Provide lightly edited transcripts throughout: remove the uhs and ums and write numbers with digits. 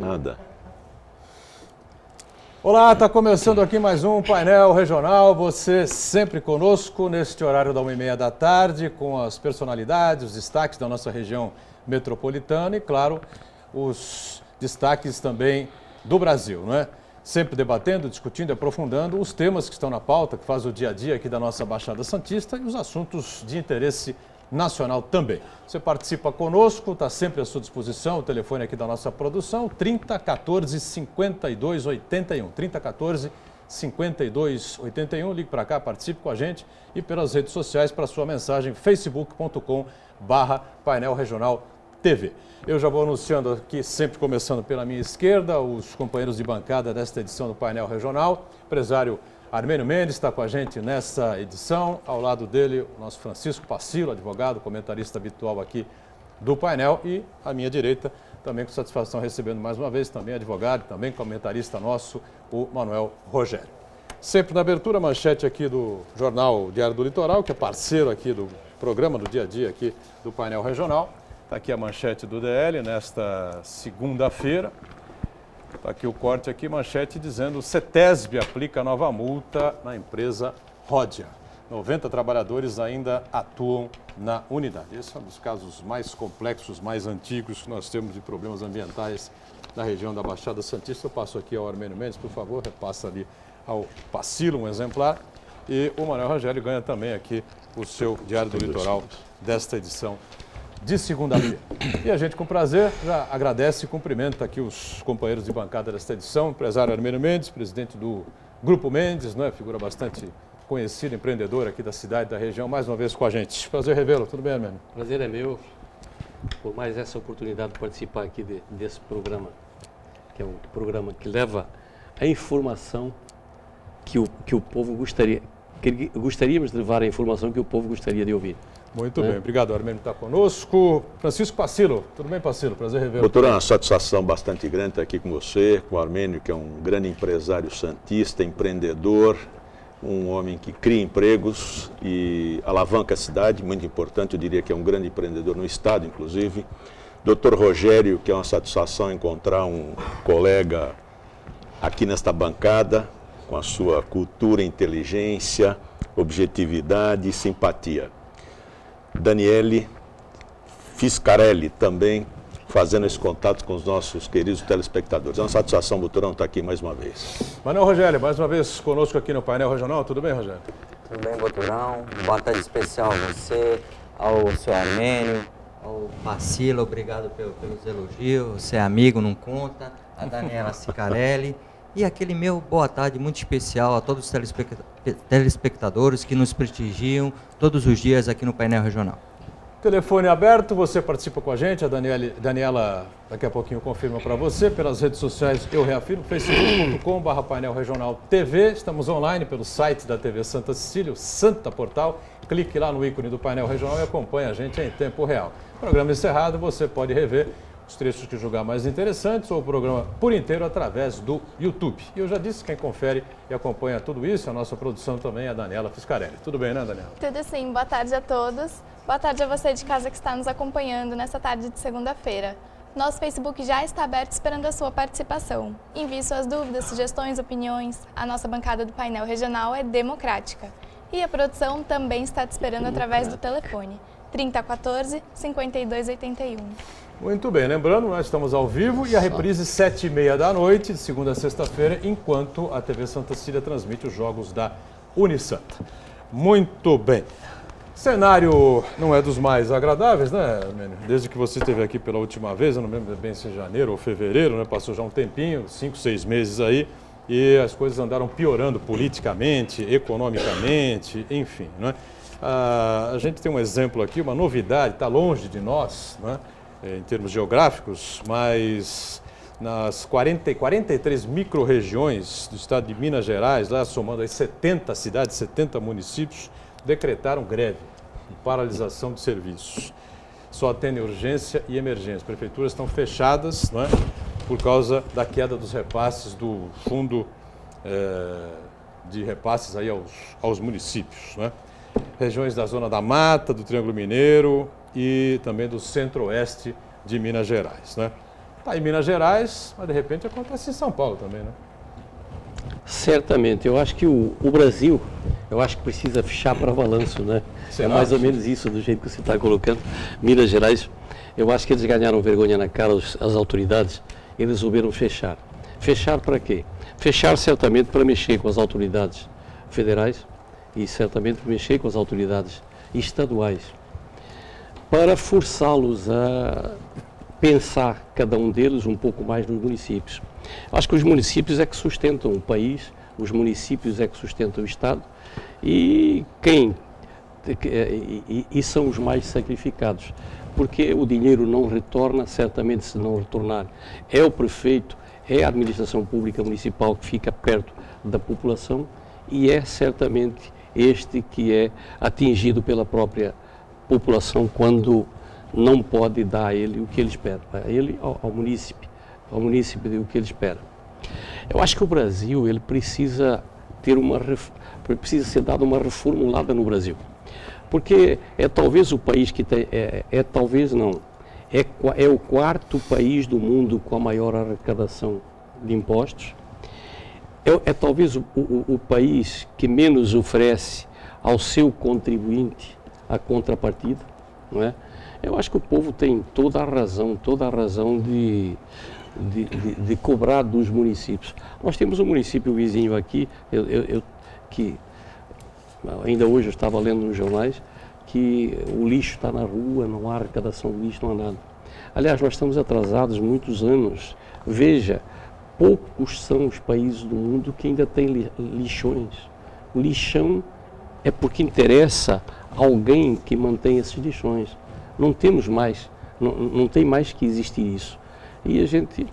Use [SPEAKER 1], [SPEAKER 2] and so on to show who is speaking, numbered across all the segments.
[SPEAKER 1] Nada.
[SPEAKER 2] Olá, está começando aqui mais um painel regional. Você sempre conosco neste horário da 1h30 da tarde, com as personalidades, os destaques da nossa região metropolitana e, claro, os destaques também do Brasil, não é? Sempre debatendo, discutindo, aprofundando os temas que estão na pauta, que faz o dia a dia aqui da nossa Baixada Santista e os assuntos de interesse nacional também. Você participa conosco, está sempre à sua disposição, o telefone aqui da nossa produção, 3014 5281, 3014 5281, ligue para cá, participe com a gente e pelas redes sociais para sua mensagem, facebook.com/painel regional TV. Eu já vou anunciando aqui, sempre começando pela minha esquerda, os companheiros de bancada desta edição do Painel Regional. Empresário Armênio Mendes está com a gente nessa edição. Ao lado dele, o nosso Francisco Pacilo, advogado, comentarista habitual aqui do painel. E à minha direita, também com satisfação recebendo mais uma vez, também advogado, também comentarista nosso, o Manuel Rogério. Sempre na abertura, manchete aqui do jornal Diário do Litoral, que é parceiro aqui do programa do dia a dia aqui do Painel Regional. Está aqui a manchete do DL nesta segunda-feira. Está aqui o corte aqui, manchete dizendo: CETESB aplica nova multa na empresa Ródia. 90 trabalhadores ainda atuam na unidade. Esse é um dos casos mais complexos, mais antigos que nós temos de problemas ambientais na região da Baixada Santista. Eu passo aqui ao Armênio Mendes, por favor, repassa ali ao Pacilo um exemplar. E o Manuel Rogério ganha também aqui o seu Diário do Litoral desta edição de segunda-feira. E a gente, com prazer, já agradece e cumprimenta aqui os companheiros de bancada desta edição, o empresário Armênio Mendes, presidente do Grupo Mendes, não é? Figura bastante conhecida, empreendedora aqui da cidade, da região, mais uma vez com a gente. Prazer revê-lo. Tudo bem, Armênio?
[SPEAKER 3] Prazer é meu, por mais essa oportunidade de participar aqui desse programa, que é um programa que leva a informação que o povo gostaria, gostaríamos de levar a informação que o povo gostaria de ouvir.
[SPEAKER 2] Muito bem, obrigado, Armênio, por estar conosco. Francisco Pacilo, tudo bem, Pacilo? Prazer revê-lo.
[SPEAKER 1] Doutor, é uma satisfação bastante grande estar aqui com você, com o Armênio, que é um grande empresário santista, empreendedor, um homem que cria empregos e alavanca a cidade, muito importante, eu diria que é um grande empreendedor no estado, inclusive. Doutor Rogério, que é uma satisfação encontrar um colega aqui nesta bancada, com a sua cultura, inteligência, objetividade e simpatia. Daniele Fiscarelli, também fazendo esse contato com os nossos queridos telespectadores. É uma satisfação, Buturão, estar aqui mais uma vez.
[SPEAKER 2] Manuel Rogério, mais uma vez conosco aqui no Painel Regional. Tudo bem, Rogério?
[SPEAKER 4] Tudo bem, Buturão. Boa tarde especial a você, ao seu Armênio, ao Pacilo, obrigado pelos elogios. Você é amigo, não conta. A Daniela Fiscarelli. E aquele meu boa tarde muito especial a todos os telespectadores que nos prestigiam todos os dias aqui no Painel Regional.
[SPEAKER 2] Telefone aberto, você participa com a gente, a Daniela daqui a pouquinho confirma para você, pelas redes sociais eu reafirmo, facebook.com/painel regional TV, estamos online pelo site da TV Santa Cecília, o Santa Portal, clique lá no ícone do Painel Regional e acompanhe a gente em tempo real. Programa encerrado, você pode rever os trechos que julgar mais interessantes ou o programa por inteiro através do YouTube. E eu já disse, quem confere e acompanha tudo isso, a nossa produção também é a Daniela Fiscarelli. Tudo bem, né, Daniela?
[SPEAKER 5] Tudo sim. Boa tarde a todos. Boa tarde a você de casa que está nos acompanhando nessa tarde de segunda-feira. Nosso Facebook já está aberto esperando a sua participação. Envie suas dúvidas, sugestões, opiniões. A nossa bancada do painel regional é democrática. E a produção também está te esperando através do telefone 3014 5281.
[SPEAKER 2] Muito bem, lembrando, nós estamos ao vivo e a reprise 7h30 da noite, de segunda a sexta-feira, enquanto a TV Santa Cecília transmite os jogos da Unisanta. Muito bem. Cenário não é dos mais agradáveis, né, Armênio? Desde que você esteve aqui pela última vez, eu não lembro bem se é janeiro ou fevereiro, né? Passou já um tempinho, 5, 6 meses aí, e as coisas andaram piorando politicamente, economicamente, enfim, né? A gente tem um exemplo aqui, uma novidade, está longe de nós, né? Em termos geográficos, mas nas 43 micro-regiões do estado de Minas Gerais, lá somando as 70 cidades, 70 municípios, decretaram greve, paralisação de serviços. Só atendem urgência e emergência. As prefeituras estão fechadas, não é? Por causa da queda dos repasses do fundo de repasses aí aos municípios, não é? Regiões da Zona da Mata, do Triângulo Mineiro e também do Centro-Oeste de Minas Gerais, né? Está em Minas Gerais, mas de repente acontece em São Paulo também, né?
[SPEAKER 3] Certamente. Eu acho que o Brasil, eu acho que precisa fechar para balanço, né?
[SPEAKER 2] Será?
[SPEAKER 3] É mais ou menos isso, do jeito que você está colocando. Minas Gerais, eu acho que eles ganharam vergonha na cara, as autoridades, eles resolveram fechar. Fechar para quê? Fechar certamente para mexer com as autoridades federais e certamente para mexer com as autoridades estaduais, para forçá-los a pensar, cada um deles, um pouco mais nos municípios. Acho que os municípios é que sustentam o país, os municípios é que sustentam o Estado e são os mais sacrificados, porque o dinheiro não retorna, certamente se não retornar, é o prefeito, é a administração pública municipal que fica perto da população e é certamente este que é atingido pela própria população quando não pode dar a ele o que ele espera, a ele, ao munícipe o que ele espera. Eu acho que o Brasil ele precisa precisa ser dada uma reformulada no Brasil, porque é talvez o país que tem, talvez não, é o quarto país do mundo com a maior arrecadação de impostos, é talvez o país que menos oferece ao seu contribuinte a contrapartida, não é? Eu acho que o povo tem toda a razão de cobrar dos municípios. Nós temos um município vizinho aqui, que ainda hoje eu estava lendo nos jornais, que o lixo está na rua, não há arrecadação de lixo, não há nada. Aliás, nós estamos atrasados muitos anos. Veja, poucos são os países do mundo que ainda têm lixões. O lixão é porque interessa alguém que mantém esses lixões. Não temos mais, não tem mais que existir isso. E a gente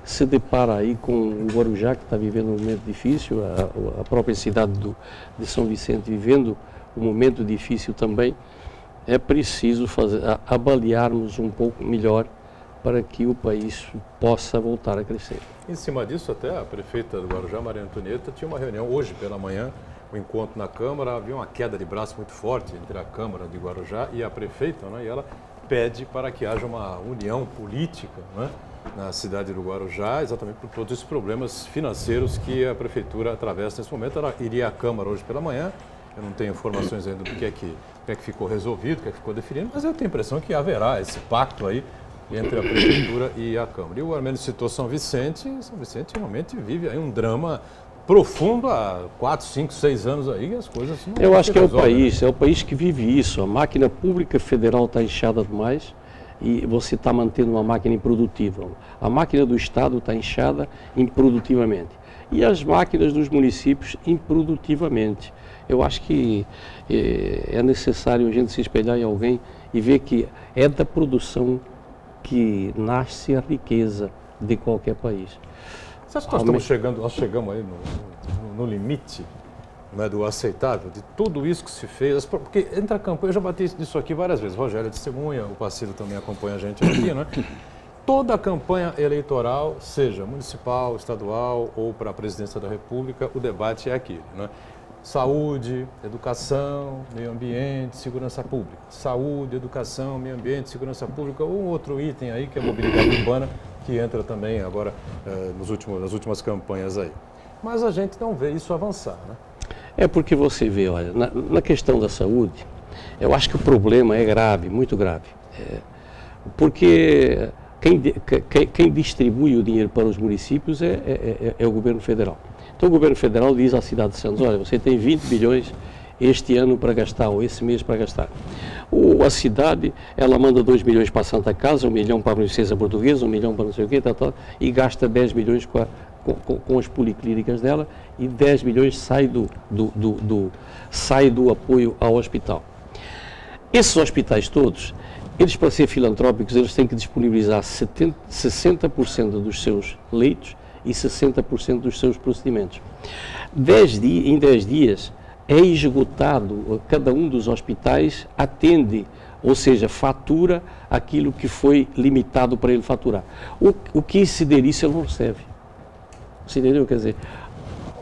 [SPEAKER 3] se depara aí com o Guarujá, que está vivendo um momento difícil, a própria cidade de São Vicente vivendo um momento difícil também. É preciso avaliarmos um pouco melhor para que o país possa voltar a crescer.
[SPEAKER 2] Em cima disso, até a prefeita do Guarujá, Maria Antonieta, tinha uma reunião hoje pela manhã, um encontro na Câmara, havia uma queda de braço muito forte entre a Câmara de Guarujá e a prefeita, né? E ela pede para que haja uma união política, né, na cidade do Guarujá, exatamente por todos esses problemas financeiros que a prefeitura atravessa nesse momento. Ela iria à Câmara hoje pela manhã, eu não tenho informações ainda do que é que ficou resolvido, o que é que ficou definido, mas eu tenho a impressão que haverá esse pacto aí entre a prefeitura e a Câmara. E o Armênio citou São Vicente realmente vive aí um drama profundo há 4, 5, 6 anos aí, e as coisas não
[SPEAKER 3] Eu acho que é
[SPEAKER 2] o
[SPEAKER 3] país que vive isso. A máquina pública federal está inchada demais e você está mantendo uma máquina improdutiva. A máquina do Estado está inchada improdutivamente. E as máquinas dos municípios improdutivamente. Eu acho que é necessário a gente se espelhar em alguém e ver que é da produção que nasce a riqueza de qualquer país.
[SPEAKER 2] Você acha que nós chegamos aí no limite, né, do aceitável, de tudo isso que se fez? Porque entre a campanha, eu já bati nisso aqui várias vezes, Rogério de testemunha, o Pacílio também acompanha a gente aqui, né? Toda a campanha eleitoral, seja municipal, estadual ou para a presidência da República, o debate é aquele, né? Saúde, educação, meio ambiente, segurança pública. Saúde, educação, meio ambiente, segurança pública, ou outro item aí que é a mobilidade urbana, que entra também agora nas últimas campanhas aí. Mas a gente não vê isso avançar, né?
[SPEAKER 3] É porque você vê, olha, na questão da saúde, eu acho que o problema é grave, muito grave. Porque quem distribui o dinheiro para os municípios é o governo federal. Então o governo federal diz à cidade de Santos, olha, você tem 20 bilhões este ano para gastar, ou esse mês para gastar. A cidade, ela manda 2 milhões para a Santa Casa, 1 milhão para a Princesa Portuguesa, 1 milhão para não sei o quê, e gasta 10 milhões com as policlínicas dela, e 10 milhões sai do apoio ao hospital. Esses hospitais todos, eles para ser filantrópicos, eles têm que disponibilizar 60% dos seus leitos e 60% dos seus procedimentos. Em 10 dias é esgotado, cada um dos hospitais atende, ou seja, fatura aquilo que foi limitado para ele faturar. O que exceder isso ele não recebe. Você entendeu? Quer dizer,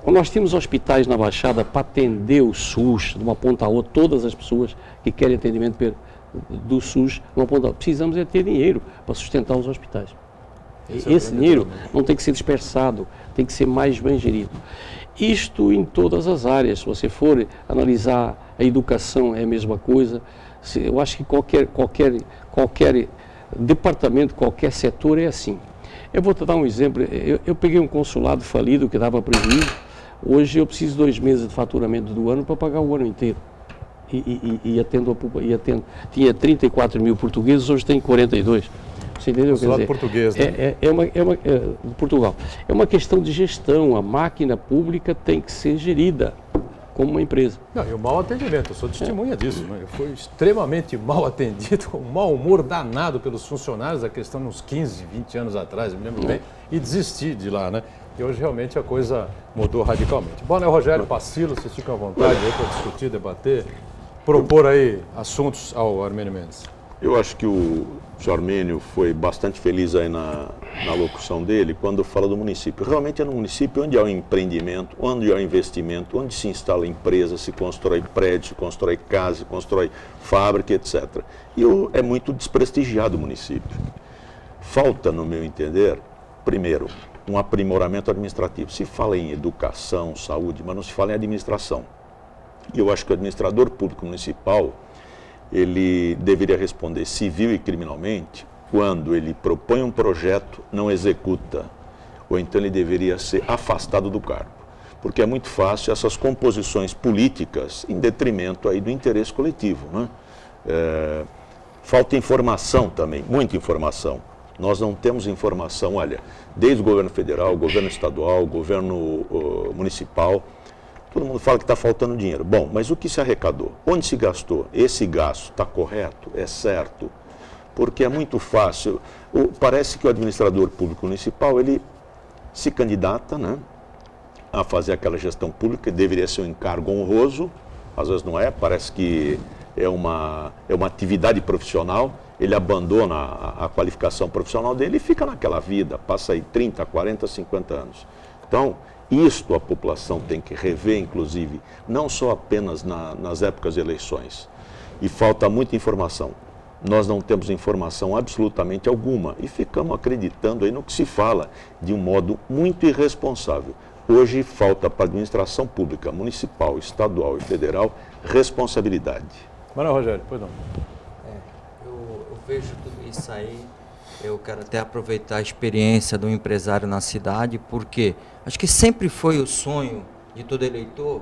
[SPEAKER 3] nós temos hospitais na Baixada para atender o SUS, de uma ponta a outra, todas as pessoas que querem atendimento do SUS, de uma ponta a outra. Precisamos é ter dinheiro para sustentar os hospitais. Esse dinheiro não tem que ser dispersado, tem que ser mais bem gerido. Isto em todas as áreas. Se você for analisar a educação, é a mesma coisa. Eu acho que qualquer departamento, qualquer setor é assim. Eu vou te dar um exemplo. Eu peguei um consulado falido que dava prejuízo. Hoje eu preciso 2 meses de faturamento do ano para pagar o ano inteiro. E atendo. Tinha 34 mil portugueses, hoje tem 42. Você entendeu? Quer dizer,
[SPEAKER 2] português, né?
[SPEAKER 3] de Portugal. É uma questão de gestão. A máquina pública tem que ser gerida como uma empresa.
[SPEAKER 2] Não, e o mau atendimento, eu sou testemunha disso. Né? Eu fui extremamente mal atendido, com um mau humor danado pelos funcionários, a questão uns 15, 20 anos atrás, eu me lembro bem, e desisti de lá, né? E hoje realmente a coisa mudou radicalmente. Bom, né, Rogério, Pacilo, vocês ficam à vontade aí para discutir, debater, propor aí assuntos ao Armênio Mendes.
[SPEAKER 1] Eu acho que o senhor Armênio foi bastante feliz aí na locução dele quando fala do município. Realmente é no município onde há o empreendimento, onde há o investimento, onde se instala empresa, se constrói prédio, se constrói casa, se constrói fábrica, etc. E é muito desprestigiado o município. Falta, no meu entender, primeiro, um aprimoramento administrativo. Se fala em educação, saúde, mas não se fala em administração. E eu acho que o administrador público municipal, ele deveria responder civil e criminalmente quando ele propõe um projeto, não executa, ou então ele deveria ser afastado do cargo. Porque é muito fácil essas composições políticas em detrimento aí do interesse coletivo, né? Falta informação também, muita informação. Nós não temos informação, olha, desde o governo federal, governo estadual, governo municipal. Todo mundo fala que está faltando dinheiro. Bom, mas o que se arrecadou? Onde se gastou? Esse gasto está correto? É certo? Porque é muito fácil. Parece que o administrador público municipal, ele se candidata, né, a fazer aquela gestão pública, que deveria ser um encargo honroso, às vezes não é, parece que é uma atividade profissional, ele abandona a qualificação profissional dele e fica naquela vida, passa aí 30, 40, 50 anos. Então, isto a população tem que rever, inclusive, não só apenas nas épocas de eleições. E falta muita informação. Nós não temos informação absolutamente alguma e ficamos acreditando aí no que se fala de um modo muito irresponsável. Hoje falta para a administração pública, municipal, estadual e federal, responsabilidade.
[SPEAKER 2] Mas não, Rogério, pois não.
[SPEAKER 4] Eu vejo tudo isso aí. Eu quero até aproveitar a experiência do empresário na cidade, porque acho que sempre foi o sonho de todo eleitor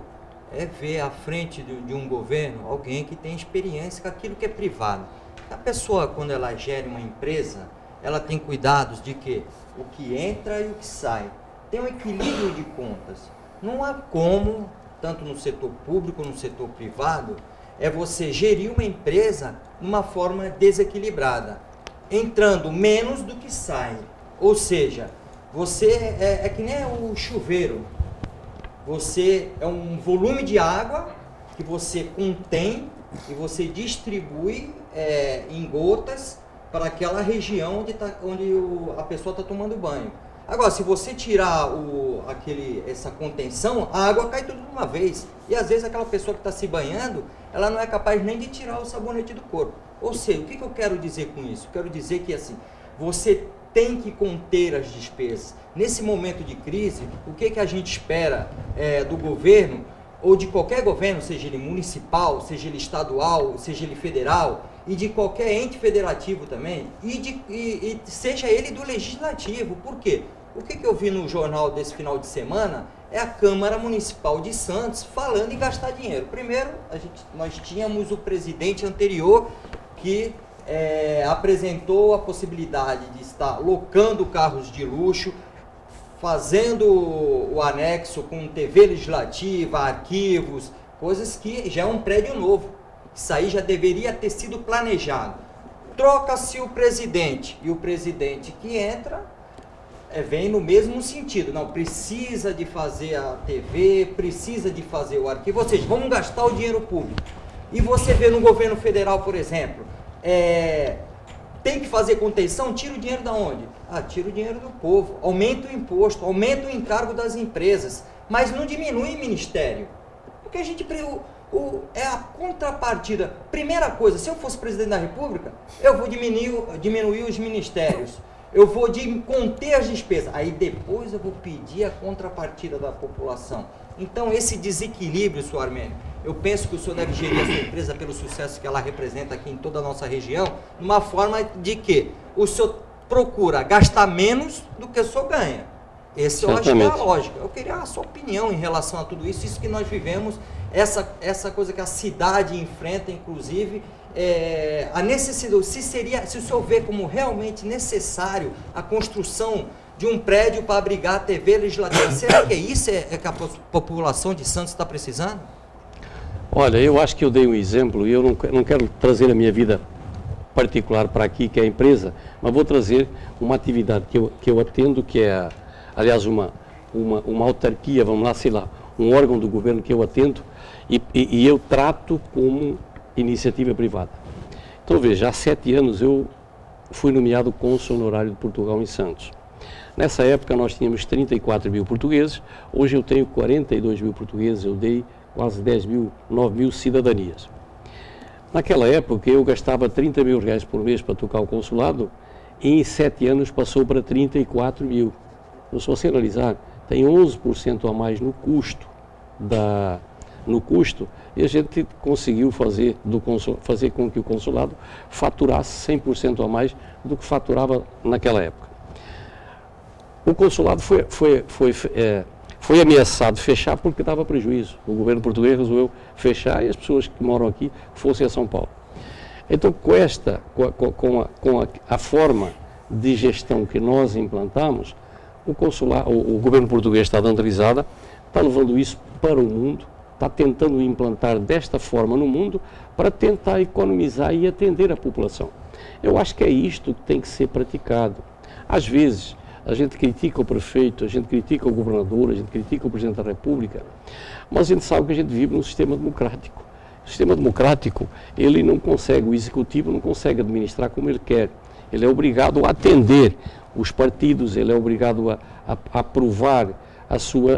[SPEAKER 4] é ver à frente de um governo alguém que tem experiência com aquilo que é privado. A pessoa, quando ela gere uma empresa, ela tem cuidados de que o que entra e o que sai. Tem um equilíbrio de contas. Não há como, tanto no setor público como no setor privado, é você gerir uma empresa de uma forma desequilibrada, entrando menos do que sai. Ou seja, você é que nem o chuveiro. Você é um volume de água que você contém e você distribui em gotas para aquela região onde a pessoa está tomando banho. Agora, se você tirar essa contenção, a água cai tudo de uma vez. E às vezes aquela pessoa que está se banhando, ela não é capaz nem de tirar o sabonete do corpo. Ou seja, o que eu quero dizer com isso? Eu quero dizer que assim, você tem que conter as despesas. Nesse momento de crise, o que a gente espera do governo, ou de qualquer governo, seja ele municipal, seja ele estadual, seja ele federal, e de qualquer ente federativo também, e seja ele do legislativo. Por quê? O que eu vi no jornal desse final de semana é a Câmara Municipal de Santos falando em gastar dinheiro. Primeiro, nós tínhamos o presidente anterior que apresentou a possibilidade de estar locando carros de luxo, fazendo o anexo com TV legislativa, arquivos, coisas que já é um prédio novo. Isso aí já deveria ter sido planejado. Troca-se o presidente, e o presidente que entra vem no mesmo sentido. Não, precisa de fazer a TV, precisa de fazer o arquivo, ou seja, vamos gastar o dinheiro público. E você vê no governo federal, por exemplo, tem que fazer contenção, tira o dinheiro da onde? Tira o dinheiro do povo, aumenta o imposto, aumenta o encargo das empresas, mas não diminui o ministério. Porque a gente... é a contrapartida. Primeira coisa, se eu fosse presidente da República, eu vou diminuir os ministérios. eu vou conter as despesas, aí depois eu vou pedir a contrapartida da população. Então, esse desequilíbrio, senhor Armênio, eu penso que o senhor deve gerir a sua empresa pelo sucesso que ela representa aqui em toda a nossa região, numa forma de que o senhor procura gastar menos do que o senhor ganha. Essa eu acho que é a lógica. Eu queria a sua opinião em relação a tudo isso, isso que nós vivemos, essa coisa que a cidade enfrenta, inclusive, a necessidade, se o senhor vê como realmente necessário a construção de um prédio para abrigar a TV Legislativa, será que isso que a população de Santos está precisando?
[SPEAKER 3] Olha, eu acho que eu dei um exemplo e eu não quero trazer a minha vida particular para aqui, que é a empresa, mas vou trazer uma atividade que eu atendo, que é, aliás, uma autarquia, vamos lá, sei lá, um órgão do governo que eu atendo e eu trato como iniciativa privada. Então, veja, há 7 anos eu fui nomeado cônsul honorário de Portugal em Santos. Nessa época nós tínhamos 34 mil portugueses, hoje eu tenho 42 mil portugueses, eu dei quase 9 mil cidadanias. Naquela época eu gastava 30 mil reais por mês para tocar o consulado e em 7 anos passou para 34 mil. Então, se você analisar, tem 11% a mais no custo, e a gente conseguiu fazer com que o consulado faturasse 100% a mais do que faturava naquela época. O consulado foi ameaçado fechar porque dava prejuízo. O governo português resolveu fechar e as pessoas que moram aqui fossem a São Paulo. Então, com a forma de gestão que nós implantamos, o governo português está dando risada, está levando isso para o mundo, está tentando implantar desta forma no mundo para tentar economizar e atender a população. Eu acho que é isto que tem que ser praticado. Às vezes, a gente critica o prefeito, a gente critica o governador, a gente critica o presidente da República, mas a gente sabe que a gente vive num sistema democrático. O sistema democrático, ele não consegue, o executivo não consegue administrar como ele quer. Ele é obrigado a atender os partidos, ele é obrigado a aprovar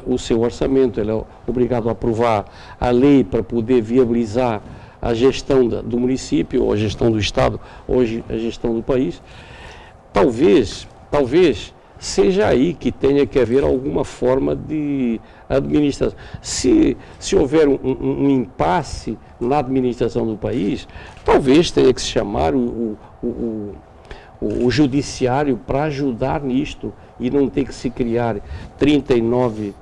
[SPEAKER 3] o seu orçamento, ele é obrigado a aprovar a lei para poder viabilizar a gestão do município, ou a gestão do Estado, ou a gestão do país. Talvez seja aí que tenha que haver alguma forma de administração. Se houver um impasse na administração do país, talvez tenha que se chamar o judiciário para ajudar nisto e não ter que se criar 39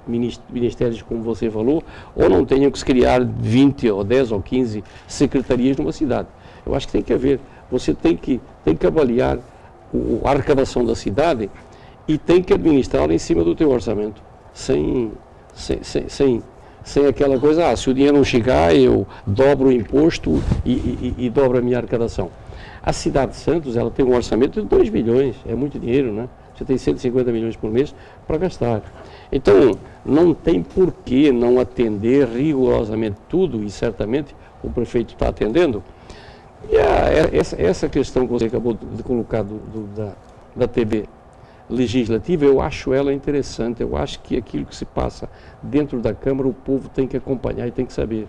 [SPEAKER 3] ministérios, como você falou, ou não tenham que se criar 20 ou 10 ou 15 secretarias numa cidade. Eu acho que tem que haver, você tem que avaliar a arrecadação da cidade e tem que administrar em cima do teu orçamento, sem aquela coisa, se o dinheiro não chegar, eu dobro o imposto e dobro a minha arrecadação. A cidade de Santos, ela tem um orçamento de 2 bilhões, é muito dinheiro, né? Você tem 150 milhões por mês para gastar. Então, não tem por que não atender rigorosamente tudo, e certamente o prefeito está atendendo. E essa questão que você acabou de colocar da TV legislativa, eu acho ela interessante. Eu acho que aquilo que se passa dentro da Câmara, o povo tem que acompanhar e tem que saber.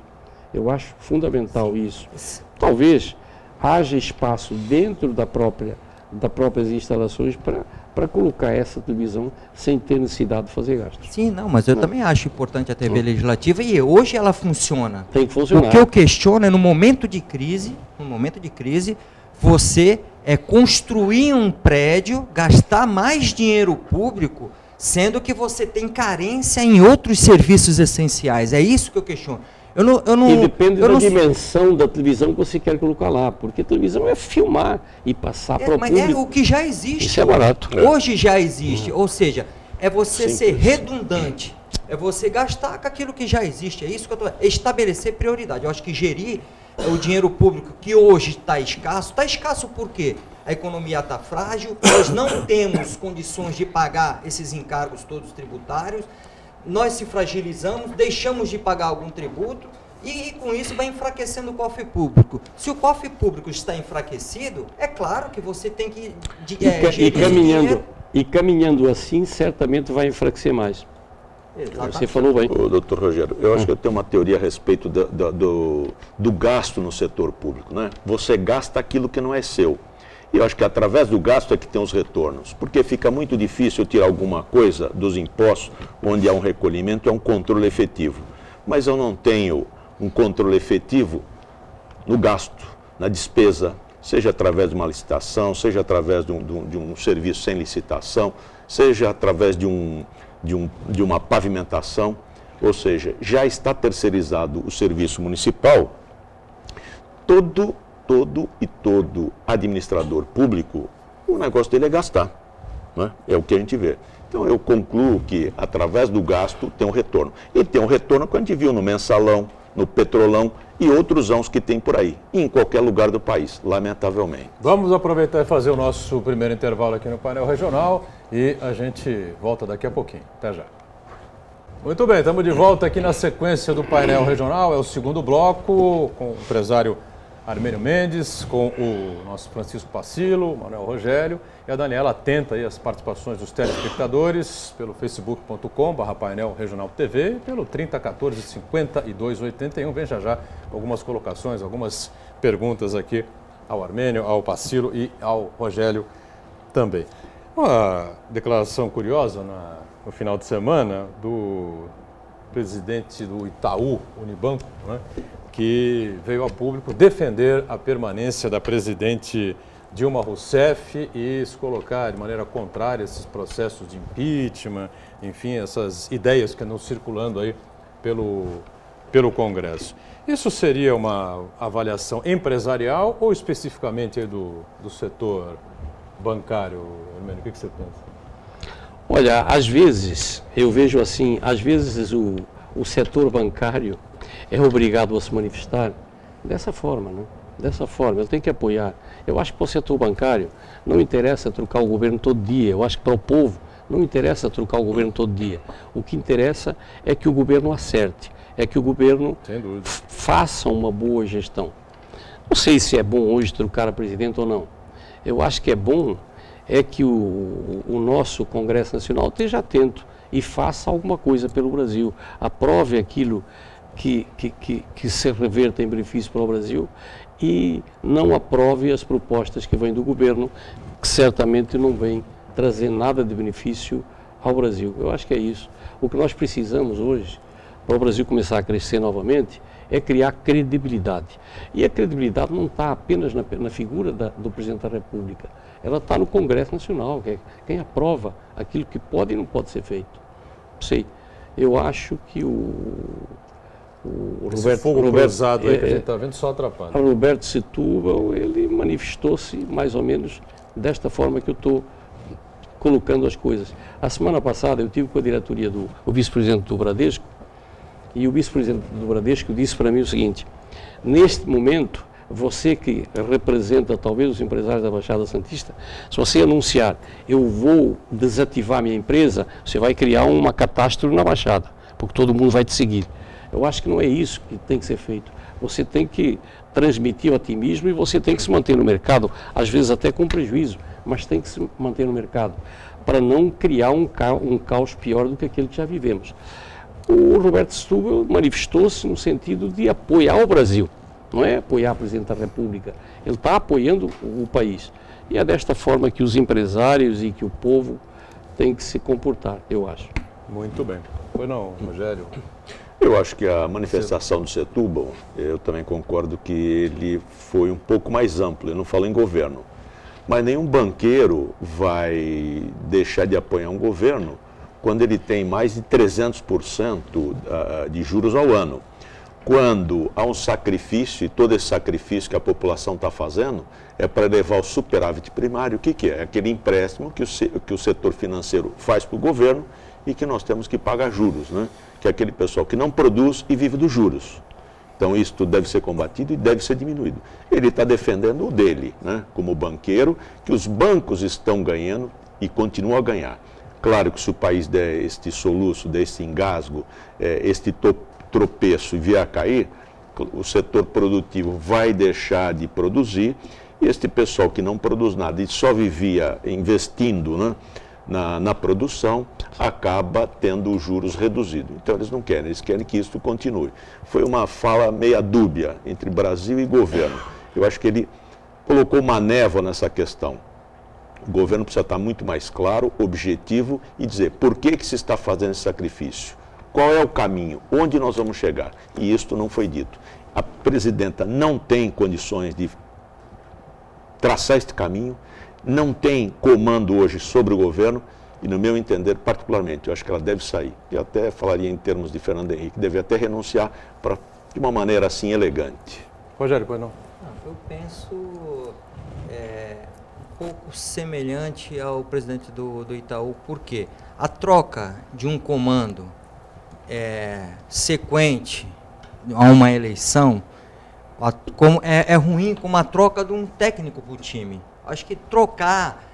[SPEAKER 3] Eu acho fundamental isso. Talvez haja espaço dentro das próprias instalações para colocar essa televisão sem ter necessidade de fazer gastos.
[SPEAKER 4] Sim, não, mas eu também acho importante a TV legislativa e hoje ela funciona.
[SPEAKER 3] Tem que funcionar.
[SPEAKER 4] O que eu questiono é no momento de crise, você construir um prédio, gastar mais dinheiro público, sendo que você tem carência em outros serviços essenciais. É isso que eu questiono.
[SPEAKER 3] E depende da dimensão da televisão que você quer colocar lá, porque a televisão é filmar e passar para o público.
[SPEAKER 4] Mas é o que já existe.
[SPEAKER 3] Isso é barato.
[SPEAKER 4] Hoje já existe, ou seja, é você ser redundante, é você gastar com aquilo que já existe, é isso que eu estou... Estabelecer prioridade. Eu acho que gerir o dinheiro público que hoje está escasso por quê? A economia está frágil, nós não temos condições de pagar esses encargos todos tributários, nós se fragilizamos, deixamos de pagar algum tributo e com isso vai enfraquecendo o cofre público. Se o cofre público está enfraquecido, é claro que você tem que...
[SPEAKER 3] caminhando assim, certamente vai enfraquecer mais. Exatamente. Você falou bem.
[SPEAKER 1] Doutor Rogério, eu acho que eu tenho uma teoria a respeito do gasto no setor público, né? Você gasta aquilo que não é seu. E eu acho que através do gasto é que tem os retornos, porque fica muito difícil tirar alguma coisa dos impostos onde há um recolhimento, é um controle efetivo. Mas eu não tenho um controle efetivo no gasto, na despesa, seja através de uma licitação, seja através de um serviço sem licitação, seja através de uma pavimentação, ou seja, já está terceirizado o serviço municipal. Todo administrador público, o negócio dele é gastar, né? É o que a gente vê. Então eu concluo que através do gasto tem um retorno. E tem um retorno que a gente viu no Mensalão, no Petrolão e outros anos que tem por aí, em qualquer lugar do país, lamentavelmente.
[SPEAKER 2] Vamos aproveitar e fazer o nosso primeiro intervalo aqui no painel regional e a gente volta daqui a pouquinho. Até já. Muito bem, estamos de volta aqui na sequência do painel regional, é o segundo bloco, com o empresário Armênio Mendes, com o nosso Francisco Pacilo, Manuel Rogério e a Daniela atenta aí às participações dos telespectadores pelo facebook.com/painel regional TV e pelo 3014-5281. Vem já algumas colocações, algumas perguntas aqui ao Armênio, ao Pacilo e ao Rogério também. Uma declaração curiosa no final de semana do presidente do Itaú Unibanco, né, que veio a público defender a permanência da presidente Dilma Rousseff e se colocar de maneira contrária a esses processos de impeachment, enfim, essas ideias que andam circulando aí pelo Congresso. Isso seria uma avaliação empresarial ou especificamente aí do setor bancário, Armênio? O que você pensa?
[SPEAKER 3] Olha, às vezes, eu vejo assim, às vezes o setor bancário é obrigado a se manifestar dessa forma, né? Dessa forma, ele tem que apoiar. Eu acho que para o setor bancário não interessa trocar o governo todo dia, eu acho que para o povo não interessa trocar o governo todo dia. O que interessa é que o governo acerte, é que o governo faça uma boa gestão. Não sei se é bom hoje trocar a presidente ou não. Eu acho que é bom que o nosso Congresso Nacional esteja atento e faça alguma coisa pelo Brasil, aprove aquilo que se reverta em benefício para o Brasil e não aprove as propostas que vêm do governo, que certamente não vêm trazer nada de benefício ao Brasil. Eu acho que é isso. O que nós precisamos hoje, para o Brasil começar a crescer novamente, é criar credibilidade. E a credibilidade não está apenas na figura do Presidente da República, ela está no Congresso Nacional, que é quem aprova aquilo que pode e não pode ser feito. Sei, eu acho que o
[SPEAKER 2] Roberto cruzado aí que a gente está vendo só atrapalha.
[SPEAKER 3] O Roberto Setúbal, ele manifestou-se mais ou menos desta forma que eu estou colocando as coisas. A semana passada eu tive com a diretoria do vice-presidente do Bradesco e o vice-presidente do Bradesco disse para mim o seguinte: neste momento, você que representa talvez os empresários da Baixada Santista, se você anunciar eu vou desativar minha empresa, você vai criar uma catástrofe na Baixada, porque todo mundo vai te seguir. Eu acho que não é isso que tem que ser feito. Você tem que transmitir o otimismo e você tem que se manter no mercado, às vezes até com prejuízo, mas tem que se manter no mercado, para não criar um caos pior do que aquele que já vivemos. O Roberto Setúbal manifestou-se no sentido de apoiar o Brasil, não é apoiar o Presidente da República, ele está apoiando o país. E é desta forma que os empresários e que o povo tem que se comportar, eu acho.
[SPEAKER 2] Muito bem. Pois não, Rogério?
[SPEAKER 1] Eu acho que a manifestação do Setúbal, eu também concordo que ele foi um pouco mais amplo, eu não falo em governo, mas nenhum banqueiro vai deixar de apoiar um governo quando ele tem mais de 300% de juros ao ano. Quando há um sacrifício, e todo esse sacrifício que a população está fazendo é para levar o superávit primário, o que é? Aquele empréstimo que o setor financeiro faz para o governo e que nós temos que pagar juros, né? Que é aquele pessoal que não produz e vive dos juros. Então isso deve ser combatido e deve ser diminuído. Ele está defendendo o dele, né? Como banqueiro, que os bancos estão ganhando e continuam a ganhar. Claro que se o país der este soluço, der este engasgo, este tropeço e vier a cair, o setor produtivo vai deixar de produzir e este pessoal que não produz nada e só vivia investindo, né, na produção, acaba tendo os juros reduzidos. Então eles não querem, eles querem que isso continue. Foi uma fala meia dúbia entre Brasil e governo. Eu acho que ele colocou uma névoa nessa questão. O governo precisa estar muito mais claro, objetivo e dizer por que se está fazendo esse sacrifício. Qual é o caminho? Onde nós vamos chegar? E isto não foi dito. A presidenta não tem condições de traçar este caminho, não tem comando hoje sobre o governo e, no meu entender, particularmente, eu acho que ela deve sair. Eu até falaria em termos de Fernando Henrique, deve até renunciar de uma maneira assim elegante.
[SPEAKER 2] Rogério, pois não?
[SPEAKER 4] Eu penso um pouco semelhante ao presidente do Itaú, porque a troca de um comando sequente a uma eleição é ruim como a troca de um técnico para o time. Acho que trocar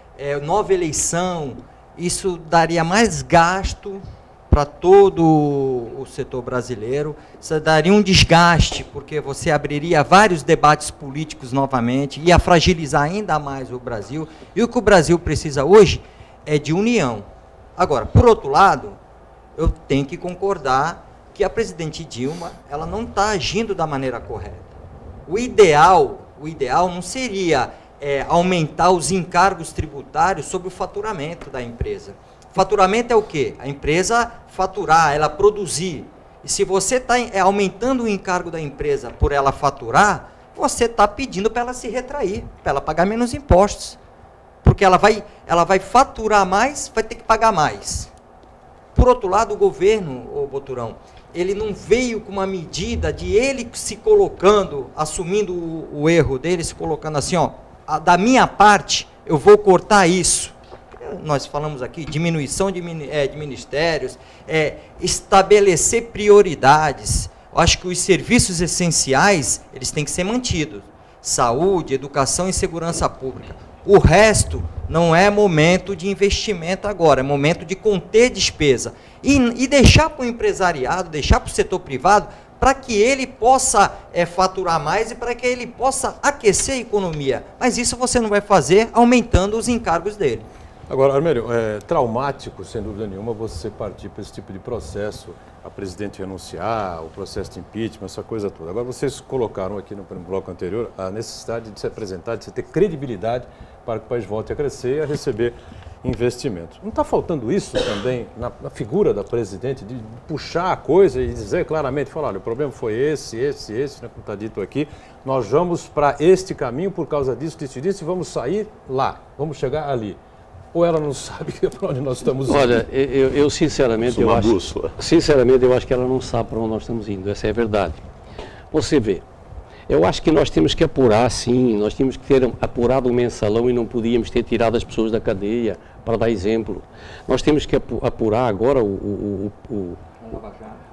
[SPEAKER 4] nova eleição, isso daria mais gasto para todo o setor brasileiro, isso daria um desgaste, porque você abriria vários debates políticos novamente, ia fragilizar ainda mais o Brasil, e o que o Brasil precisa hoje é de união. Agora, por outro lado, eu tenho que concordar que a presidente Dilma, ela não está agindo da maneira correta. O ideal não seria aumentar os encargos tributários sobre o faturamento da empresa. Faturamento é o quê? A empresa faturar, ela produzir. E se você está aumentando o encargo da empresa por ela faturar, você está pedindo para ela se retrair, para ela pagar menos impostos. Porque ela vai faturar mais, vai ter que pagar mais. Por outro lado, o governo, Boturão, ele não veio com uma medida de ele se colocando, assumindo o erro dele, se colocando assim, da minha parte, eu vou cortar isso. Nós falamos aqui, diminuição de ministérios, estabelecer prioridades. Eu acho que os serviços essenciais, eles têm que ser mantidos. Saúde, educação e segurança pública. O resto não é momento de investimento agora, é momento de conter despesa. E deixar para o empresariado, deixar para o setor privado, para que ele possa faturar mais e para que ele possa aquecer a economia. Mas isso você não vai fazer aumentando os encargos dele.
[SPEAKER 2] Agora, Armênio, é traumático, sem dúvida nenhuma, você partir para esse tipo de processo, a presidente renunciar, o processo de impeachment, essa coisa toda. Agora, vocês colocaram aqui no bloco anterior a necessidade de se apresentar, de se ter credibilidade para que o país volte a crescer e a receber investimentos. Não está faltando isso também na figura da presidente, de puxar a coisa e dizer claramente, falar, olha, o problema foi esse, né, como está dito aqui, nós vamos para este caminho por causa disso, disso, e vamos sair lá, vamos chegar ali. Ou ela não sabe para onde nós estamos indo?
[SPEAKER 3] Olha, eu sinceramente, eu acho que ela não sabe para onde nós estamos indo, essa é a verdade. Você vê, eu acho que nós temos que apurar, sim, nós tínhamos que ter apurado o mensalão e não podíamos ter tirado as pessoas da cadeia, para dar exemplo. Nós temos que apurar agora o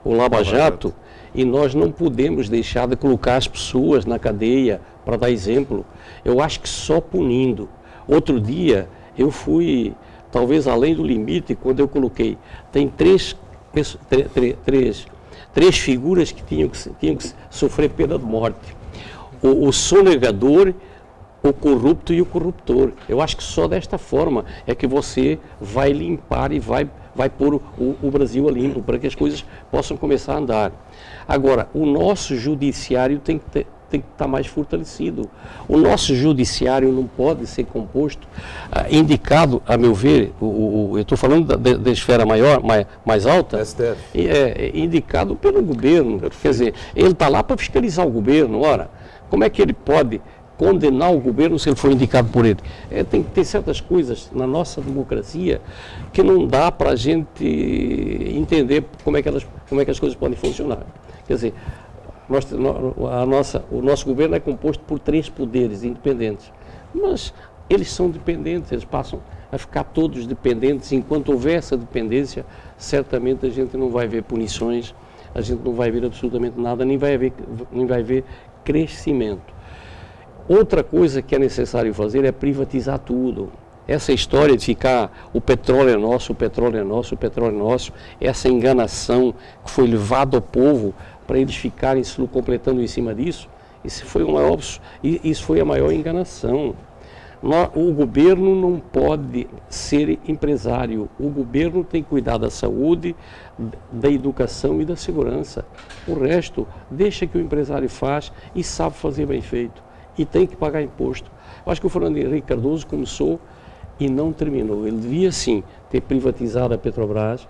[SPEAKER 3] Lava Jato e nós não podemos deixar de colocar as pessoas na cadeia, para dar exemplo. Eu acho que só punindo. Outro dia, eu fui, talvez além do limite, quando eu coloquei, tem três figuras que tinham que sofrer pena de morte. O sonegador, o corrupto e o corruptor. Eu acho que só desta forma é que você vai limpar e vai pôr o Brasil a limpo, para que as coisas possam começar a andar. Agora, o nosso judiciário tem que estar mais fortalecido. O nosso judiciário não pode ser composto, indicado, a meu ver, eu estou falando da esfera mais alta,
[SPEAKER 2] STF.
[SPEAKER 3] Indicado pelo governo. Quer dizer, ele está lá para fiscalizar o governo. Ora, como é que ele pode condenar o governo se ele for indicado por ele? Tem que ter certas coisas na nossa democracia que não dá para a gente entender como é que as coisas podem funcionar. Quer dizer, o nosso governo é composto por 3 poderes independentes, mas eles são dependentes, eles passam a ficar todos dependentes. Enquanto houver essa dependência, certamente a gente não vai ver punições, a gente não vai ver absolutamente nada, nem vai haver crescimento. Outra coisa que é necessário fazer é privatizar tudo. Essa história de ficar o petróleo é nosso, o petróleo é nosso, o petróleo é nosso, essa enganação que foi levada ao povo para eles ficarem se completando em cima disso, isso foi a maior enganação. O governo não pode ser empresário, o governo tem que cuidar da saúde, da educação e da segurança. O resto, deixa que o empresário faz e sabe fazer bem feito. e tem que pagar imposto. Eu acho que o Fernando Henrique Cardoso começou e não terminou. Ele devia, sim, ter privatizado a Petrobras.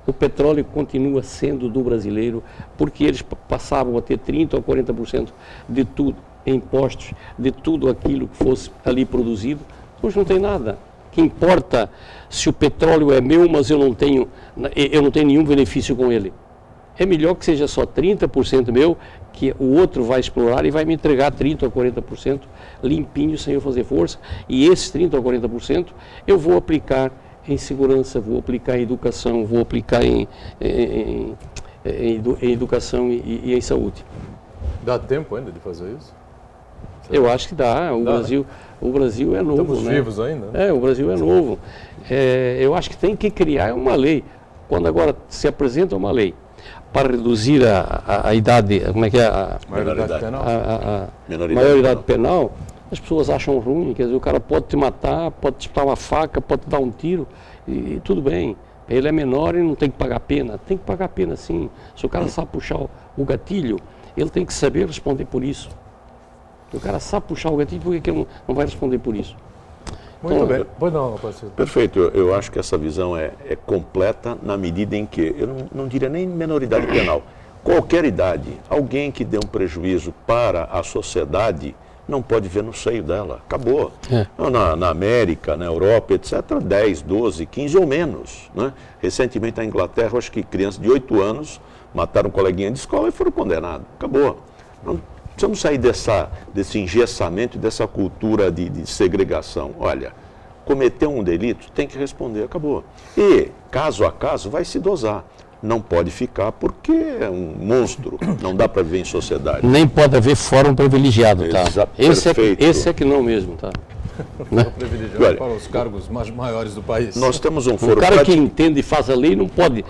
[SPEAKER 3] O petróleo continua sendo do brasileiro, porque eles passavam a ter 30% ou 40% de tudo, em impostos, de tudo aquilo que fosse ali produzido. Hoje não tem nada. O que importa se o petróleo é meu, mas eu não tenho nenhum benefício com ele. É melhor que seja só 30% meu, que o outro vai explorar e vai me entregar 30% ou 40% limpinho, sem eu fazer força, e esses 30% ou 40% eu vou aplicar em segurança, vou aplicar em educação, vou aplicar em educação e em saúde.
[SPEAKER 2] Dá tempo ainda de fazer isso?
[SPEAKER 3] Eu acho que dá. O Brasil é novo.
[SPEAKER 2] Estamos vivos ainda, né?
[SPEAKER 3] O Brasil é novo. Eu acho que tem que criar uma lei. Quando agora se apresenta uma lei para reduzir a idade, como é que é? A
[SPEAKER 2] Maioridade penal.
[SPEAKER 3] Maioridade penal, as pessoas acham ruim, quer dizer, o cara pode te matar, pode te dar uma faca, pode te dar um tiro, e tudo bem. Ele é menor e não tem que pagar pena. Tem que pagar pena, sim. Se o cara sabe puxar o gatilho, ele tem que saber responder por isso. Se o cara sabe puxar o gatilho, por que ele não vai responder por isso?
[SPEAKER 2] Muito bem. Pois não, parceiro.
[SPEAKER 1] Perfeito, eu acho que essa visão é completa na medida em que, eu não diria nem menoridade penal, qualquer idade, alguém que dê um prejuízo para a sociedade não pode ver no seio dela, acabou. Na América, na Europa, etc., 10, 12, 15 ou menos. Né? Recentemente na Inglaterra, eu acho que crianças de 8 anos mataram um coleguinha de escola e foram condenados, acabou. Não precisamos sair desse engessamento e dessa cultura de segregação. Olha, cometeu um delito, tem que responder, acabou. E, caso a caso, vai se dosar. Não pode ficar porque é um monstro, não dá para viver em sociedade.
[SPEAKER 3] Nem pode haver fórum privilegiado, tá?
[SPEAKER 1] Perfeito.
[SPEAKER 3] Esse é que não mesmo, tá?
[SPEAKER 2] Privilegiado para os cargos maiores do país.
[SPEAKER 1] Nós temos um foro...
[SPEAKER 3] O cara que entende e faz a lei não pode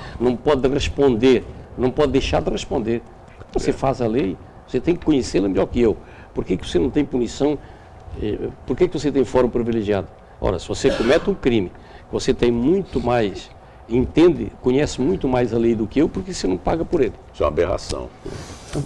[SPEAKER 3] responder, não pode deixar de responder. Você faz a lei, você tem que conhecê-la melhor que eu. Por que você não tem punição? Por que você tem fórum privilegiado? Ora, se você comete um crime, você tem muito mais... conhece muito mais a lei do que eu, porque você não paga por ele.
[SPEAKER 1] Isso é uma aberração.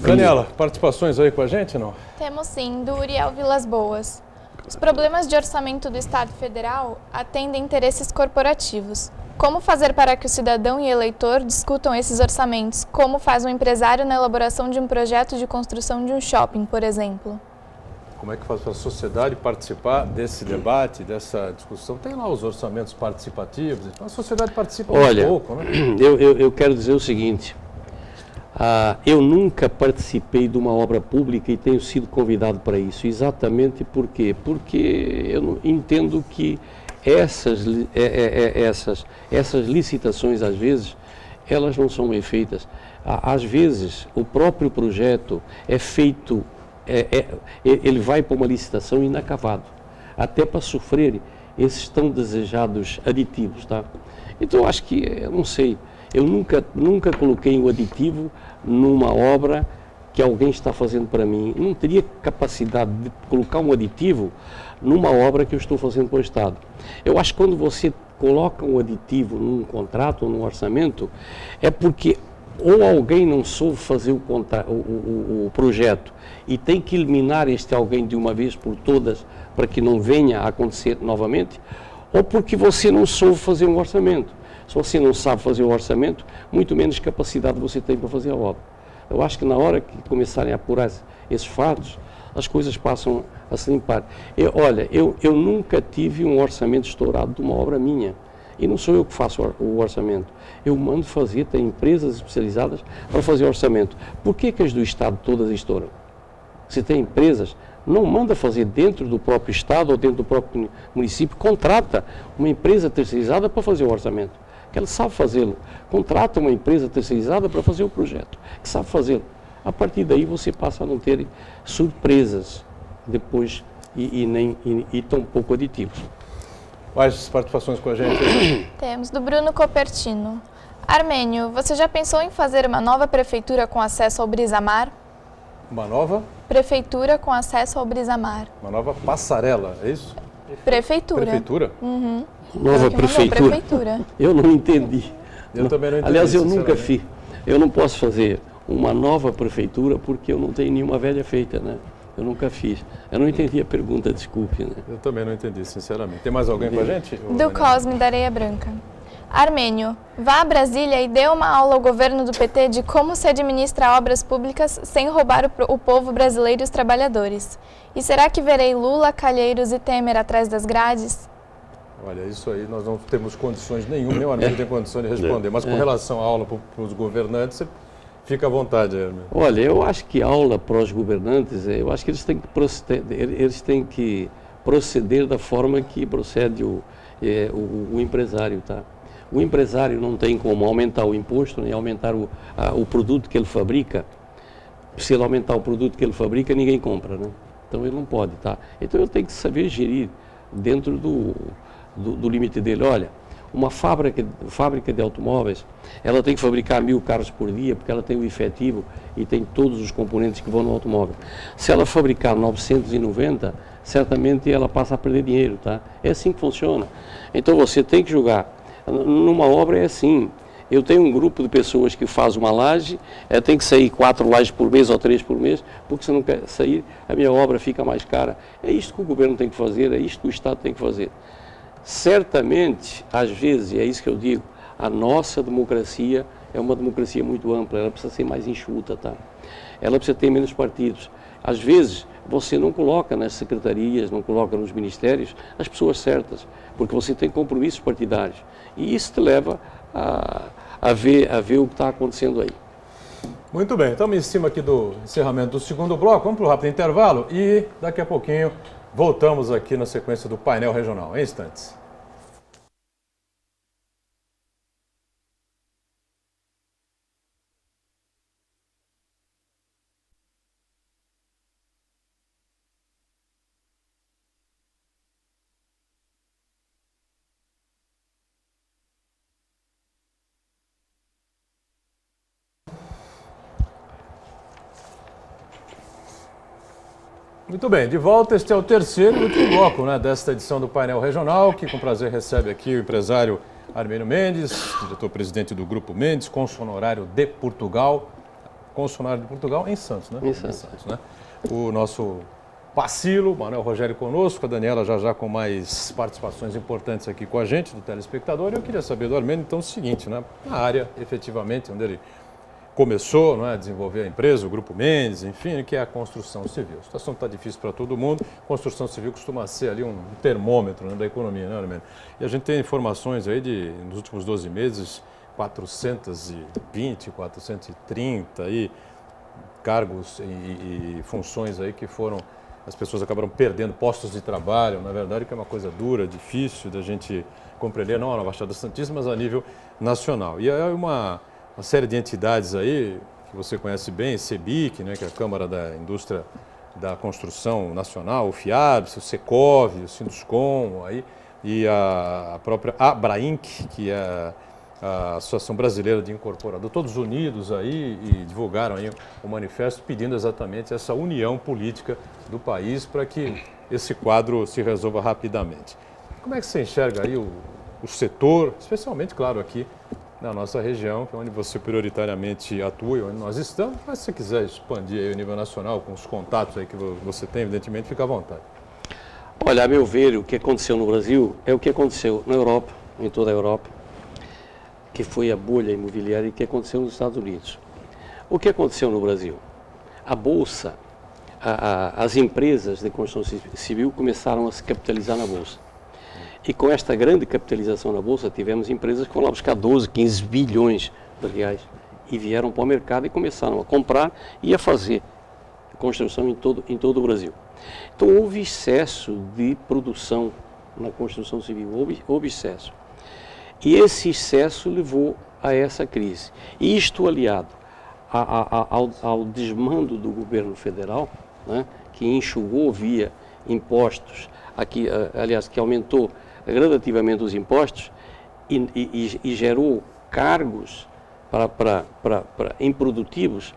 [SPEAKER 2] Daniela, participações aí com a gente, não?
[SPEAKER 5] Temos sim, do Uriel Vilas Boas. Os problemas de orçamento do Estado Federal atendem interesses corporativos. Como fazer para que o cidadão e eleitor discutam esses orçamentos? Como faz um empresário na elaboração de um projeto de construção de um shopping, por exemplo?
[SPEAKER 2] Como é que faz para a sociedade participar desse debate, dessa discussão? Tem lá os orçamentos participativos, então a sociedade participa um pouco, né?
[SPEAKER 3] Eu quero dizer o seguinte, eu nunca participei de uma obra pública e tenho sido convidado para isso, exatamente por quê? Porque eu entendo que essas licitações, às vezes, elas não são bem feitas. Às vezes, o próprio projeto é feito... ele vai para uma licitação inacabado, até para sofrer esses tão desejados aditivos, tá? Então, acho que, eu não sei, eu nunca coloquei um aditivo numa obra que alguém está fazendo para mim. Não teria capacidade de colocar um aditivo numa obra que eu estou fazendo para o Estado. Eu acho que quando você coloca um aditivo num contrato ou num orçamento, é porque ou alguém não soube fazer o projeto e tem que eliminar este alguém de uma vez por todas para que não venha a acontecer novamente, ou porque você não soube fazer um orçamento. Se você não sabe fazer um orçamento, muito menos capacidade você tem para fazer a obra. Eu acho que na hora que começarem a apurar esses fatos, as coisas passam a se limpar. Eu nunca tive um orçamento estourado de uma obra minha. E não sou eu que faço o orçamento. Eu mando fazer, tem empresas especializadas para fazer orçamento. Por que as do Estado todas estouram? Se tem empresas, não manda fazer dentro do próprio Estado ou dentro do próprio município, contrata uma empresa terceirizada para fazer o orçamento, que ela sabe fazê-lo. Contrata uma empresa terceirizada para fazer o projeto, que sabe fazê-lo. A partir daí você passa a não ter surpresas depois e tão pouco aditivos.
[SPEAKER 2] Mais participações com a gente?
[SPEAKER 5] Temos, do Bruno Copertino. Armênio, você já pensou em fazer uma nova prefeitura com acesso ao Brisamar?
[SPEAKER 2] Uma nova?
[SPEAKER 5] Prefeitura com acesso ao Brisamar.
[SPEAKER 2] Uma nova passarela, é isso?
[SPEAKER 5] Prefeitura.
[SPEAKER 2] Prefeitura?
[SPEAKER 5] Uhum.
[SPEAKER 3] Nova prefeitura? Eu não entendi.
[SPEAKER 2] Eu também não entendi.
[SPEAKER 3] Aliás, eu nunca fiz. Eu não posso fazer uma nova prefeitura porque eu não tenho nenhuma velha feita, né? Eu nunca fiz. Eu não entendi a pergunta, desculpe. Né?
[SPEAKER 2] Eu também não entendi, sinceramente. Tem mais alguém com a gente?
[SPEAKER 5] Do Cosme, da Areia Branca. Armênio, vá a Brasília e dê uma aula ao governo do PT de como se administra obras públicas sem roubar o povo brasileiro e os trabalhadores. E será que verei Lula, Calheiros e Temer atrás das grades?
[SPEAKER 2] Olha, isso aí nós não temos condições nenhuma, nem o Armênio tem condições de responder. Mas com relação à aula para os governantes, você fica à vontade, Armênio.
[SPEAKER 3] Olha, eu acho que aula para os governantes, eu acho que eles têm que proceder da forma que procede o empresário, tá? O empresário não tem como aumentar o imposto, nem aumentar o produto que ele fabrica. Se ele aumentar o produto que ele fabrica, ninguém compra, né? Então ele não pode, tá? Então ele tem que saber gerir dentro do limite dele. Olha, uma fábrica de automóveis, ela tem que fabricar 1000 carros por dia, porque ela tem o efetivo e tem todos os componentes que vão no automóvel. Se ela fabricar 990, certamente ela passa a perder dinheiro, tá? É assim que funciona. Então você tem que jogar. Numa obra é assim. Eu tenho um grupo de pessoas que faz uma laje, tem que sair 4 lajes por mês ou 3 por mês, porque se não quer sair, a minha obra fica mais cara. É isto que o governo tem que fazer, é isto que o Estado tem que fazer. Certamente, às vezes, e é isso que eu digo, a nossa democracia é uma democracia muito ampla, ela precisa ser mais enxuta, tá? Ela precisa ter menos partidos. Às vezes, você não coloca nas secretarias, não coloca nos ministérios as pessoas certas, porque você tem compromissos partidários. E isso te leva a ver o que está acontecendo aí.
[SPEAKER 2] Muito bem, estamos em cima aqui do encerramento do segundo bloco, vamos para o rápido intervalo e daqui a pouquinho voltamos aqui na sequência do painel regional, em instantes. Muito bem, de volta, este é o terceiro e último bloco, né, desta edição do Painel Regional, que com prazer recebe aqui o empresário Armênio Mendes, diretor-presidente do Grupo Mendes, cônsul honorário de Portugal, em Santos, né?
[SPEAKER 3] Em Santos.
[SPEAKER 2] Né? O nosso Pacilo, Manuel Rogério conosco, a Daniela já com mais participações importantes aqui com a gente, do telespectador. E eu queria saber do Armênio, então, o seguinte, né, na área, efetivamente, onde ele começou, não é, a desenvolver a empresa, o Grupo Mendes, enfim, que é a construção civil. A situação está difícil para todo mundo. Construção civil costuma ser ali um termômetro, né, da economia, né, Armênio? E a gente tem informações aí de, nos últimos 12 meses, 420, 430 aí, cargos e funções aí que foram, as pessoas acabaram perdendo postos de trabalho, na verdade, que é uma coisa dura, difícil da gente compreender, não na Baixada Santista, mas a nível nacional. E é uma série de entidades aí, que você conhece bem, CEBIC, né, que é a Câmara da Indústria da Construção Nacional, o FIABS, o Secov, o Sinduscom, aí, e a própria ABRAINC, que é a Associação Brasileira de Incorporadores, todos unidos aí e divulgaram aí um manifesto pedindo exatamente essa união política do país para que esse quadro se resolva rapidamente. Como é que você enxerga aí o setor, especialmente, claro, aqui na nossa região, que é onde você prioritariamente atua e onde nós estamos, mas se você quiser expandir aí o nível nacional com os contatos aí que você tem, evidentemente, fica à vontade.
[SPEAKER 3] Olha, a meu ver, o que aconteceu no Brasil é o que aconteceu na Europa, em toda a Europa, que foi a bolha imobiliária e que aconteceu nos Estados Unidos. O que aconteceu no Brasil? A Bolsa, as empresas de construção civil começaram a se capitalizar na Bolsa. E com esta grande capitalização na Bolsa, tivemos empresas que foram lá buscar 12, 15 bilhões de reais e vieram para o mercado e começaram a comprar e a fazer construção em todo o Brasil. Então houve excesso de produção na construção civil, houve excesso. E esse excesso levou a essa crise. E isto aliado ao desmando do governo federal, né, que enxugou via impostos, aliás, que aumentou gradativamente os impostos e gerou cargos para improdutivos,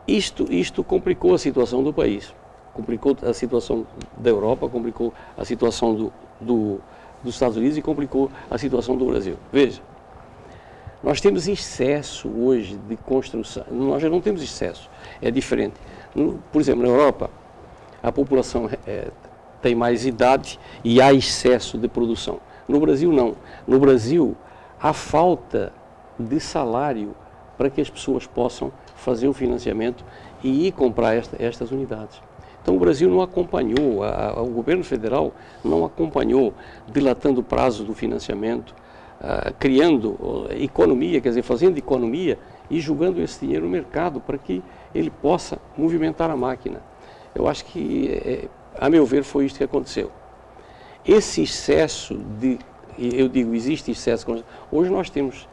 [SPEAKER 3] isto complicou a situação do país, complicou a situação da Europa, complicou a situação dos Estados Unidos e complicou a situação do Brasil. Veja, nós temos excesso hoje de construção, nós já não temos excesso, é diferente. Por exemplo, na Europa, a população tem mais idade e há excesso de produção. No Brasil, não. No Brasil, há falta de salário para que as pessoas possam fazer o financiamento e ir comprar estas unidades. Então, o Brasil não acompanhou, o governo federal não acompanhou, dilatando o prazo do financiamento, criando economia, quer dizer, fazendo economia e jogando esse dinheiro no mercado para que ele possa movimentar a máquina. Eu acho que, a meu ver, foi isto que aconteceu. Esse excesso eu digo, existe excesso. Hoje nós temos,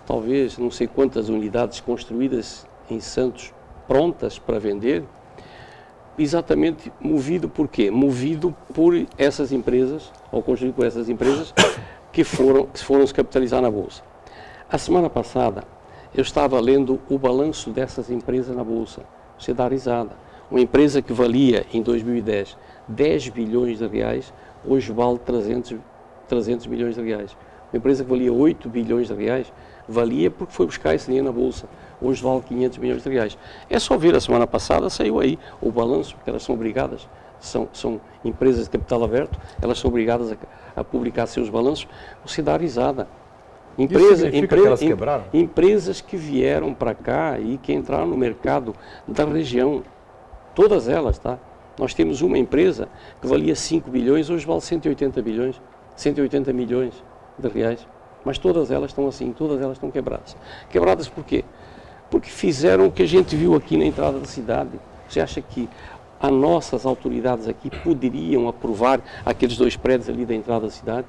[SPEAKER 3] talvez, não sei quantas unidades construídas em Santos, prontas para vender, exatamente movido por quê? Movido por essas empresas, ou construído por essas empresas, que foram se capitalizar na Bolsa. A semana passada, eu estava lendo o balanço dessas empresas na Bolsa. Você dá risada. Uma empresa que valia, em 2010, 10 bilhões de reais, hoje vale 300 milhões de reais. Uma empresa que valia 8 bilhões de reais, valia porque foi buscar esse dinheiro na Bolsa. Hoje vale 500 milhões de reais. É só ver, a semana passada saiu aí o balanço, porque elas são obrigadas, são empresas de capital aberto, elas são obrigadas a publicar seus balanços. Você dá risada.
[SPEAKER 2] Que elas quebraram?
[SPEAKER 3] Empresas que vieram para cá e que entraram no mercado da região, todas elas, tá? Nós temos uma empresa que valia 5 bilhões, hoje vale 180 bilhões, 180 milhões de reais. Mas todas elas estão assim, todas elas estão quebradas. Quebradas por quê? Porque fizeram o que a gente viu aqui na entrada da cidade. Você acha que as nossas autoridades aqui poderiam aprovar aqueles 2 prédios ali da entrada da cidade?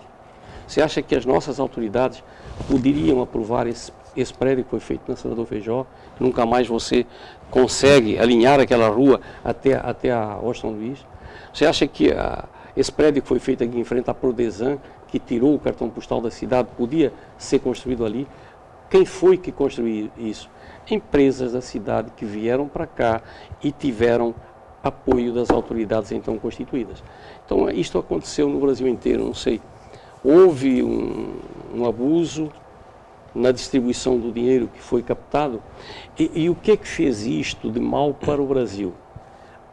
[SPEAKER 3] Você acha que as nossas autoridades poderiam aprovar esse prédio que foi feito na Senador Feijó? Nunca mais você consegue alinhar aquela rua até a Washington Luiz? Você acha que esse prédio que foi feito aqui em frente à Prodesan, que tirou o cartão postal da cidade, podia ser construído ali? Quem foi que construiu isso? Empresas da cidade que vieram para cá e tiveram apoio das autoridades então constituídas. Então, isto aconteceu no Brasil inteiro, não sei. Houve um abuso na distribuição do dinheiro que foi captado. E o que é que fez isto de mal para o Brasil?